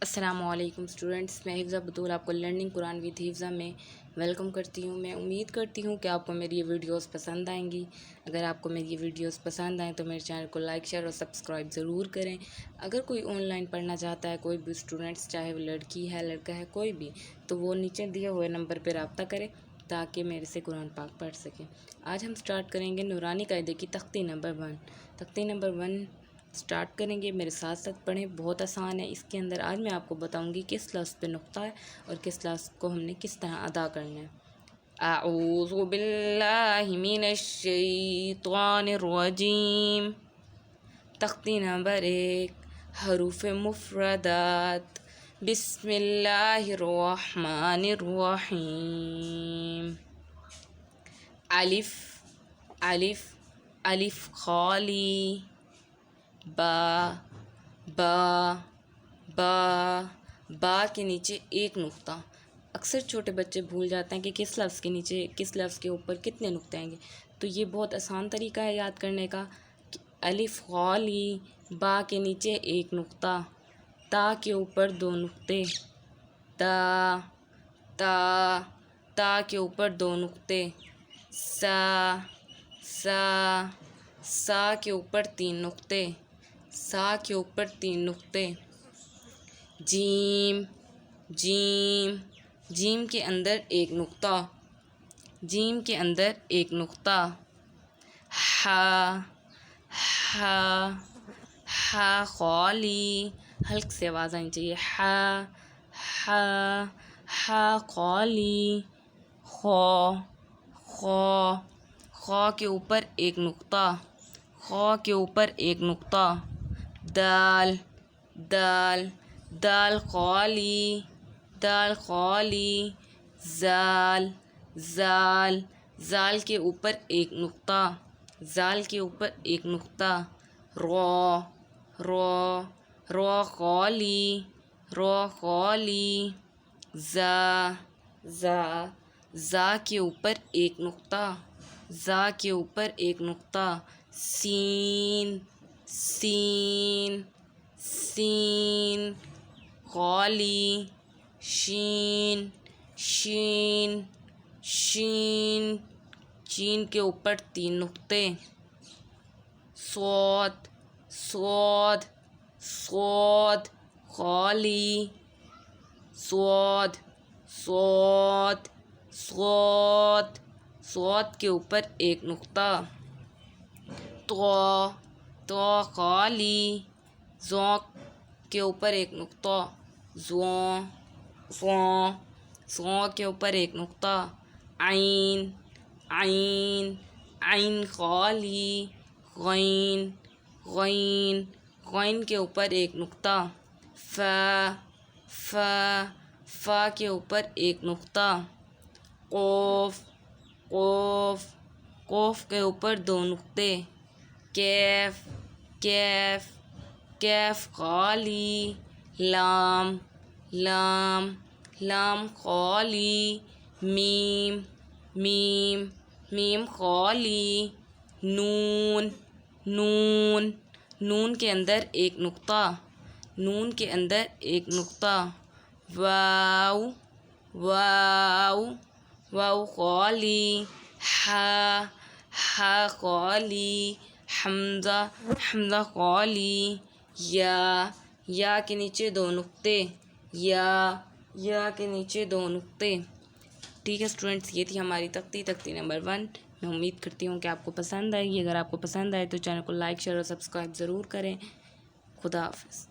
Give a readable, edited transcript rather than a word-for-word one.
السلام علیکم اسٹوڈنٹس، میں حفظہ بطول آپ کو لرننگ قرآن وتھ حفظہ میں ویلکم کرتی ہوں۔ میں امید کرتی ہوں کہ آپ کو میری یہ ویڈیوز پسند آئیں گی۔ اگر آپ کو میری یہ ویڈیوز پسند آئیں تو میرے چینل کو لائک، شیئر اور سبسکرائب ضرور کریں۔ اگر کوئی آن لائن پڑھنا چاہتا ہے، کوئی بھی اسٹوڈنٹس، چاہے وہ لڑکی ہے، لڑکا ہے، کوئی بھی، تو وہ نیچے دیے ہوئے نمبر پہ رابطہ کرے تاکہ میرے سے قرآن پاک پڑھ سکیں۔ آج ہم سٹارٹ کریں گے نورانی قاعدے کی تختی نمبر 1۔ تختی نمبر 1 سٹارٹ کریں گے، میرے ساتھ ساتھ پڑھیں، بہت آسان ہے۔ اس کے اندر آج میں آپ کو بتاؤں گی کس لفظ پہ نقطہ ہے اور کس لفظ کو ہم نے کس طرح ادا کرنا ہے۔ اعوذ باللہ من الشیطان الرجیم۔ تختی نمبر 1، حروف مفردات۔ بسم اللہ الرحمن الرحیم۔ الف الف الف خالی، با با با با کے نیچے ایک نقطہ۔ اکثر چھوٹے بچے بھول جاتے ہیں کہ کس لفظ کے نیچے، کس لفظ کے اوپر کتنے نقطے آئیں گے، تو یہ بہت آسان طریقہ ہے یاد کرنے کا۔ الف خالی، با کے نیچے ایک نقطہ، تا کے اوپر 2 نقطے، تا تا تا کے اوپر 2 نقطے، سا سا سا کے اوپر 3 نقطے، سا کے اوپر 3 نقطے، جیم جیم جیم کے اندر ایک نقطہ، جیم کے اندر ایک نقطہ، ہا ہا ہا خالی، حلق سے آواز آنی چاہیے، ہا ہا ہا خالی، خا خا خا کے اوپر ایک نقطہ، خا کے اوپر ایک نقطہ، دال دال دال خالی، دال خالی، زال زال زال کے اوپر ایک نقطہ، زال کے اوپر ایک نقطہ، را را را خالی، را خالی، زا زا زا کے اوپر ایک نقطہ، زا کے اوپر ایک نقطہ، سین سین سین خالی، شین شین شین شین کے اوپر 3 نقطے، صاد صاد صاد خالی، صاد صاد صاد صاد کے اوپر ایک نقطہ، طا طا خالی، ذا کے اوپر ایک نقطہ، ذا ذا ذا کے اوپر ایک نقطہ، عین عین عین خالی، غین غین غین کے اوپر ایک نقطہ، فا فا فا کے اوپر ایک نقطہ، قوف قوف قوف کے اوپر 2 نقطے، کیف کیف کیف خالی، لام لام لام خالی، میم میم میم خالی، نون نون نون کے اندر ایک نقطہ، نون کے اندر ایک نقطہ، واو واو واو خالی، ہا ہا خالی، حمزہ حمزہ خالی، یا کے نیچے 2 نقطے، یا کے نیچے 2 نقطے۔ ٹھیک ہے اسٹوڈنٹس، یہ تھی ہماری تختی نمبر 1۔ میں امید کرتی ہوں کہ آپ کو پسند آئے گی۔ اگر آپ کو پسند آئے تو چینل کو لائک، شیئر اور سبسکرائب ضرور کریں۔ خدا حافظ۔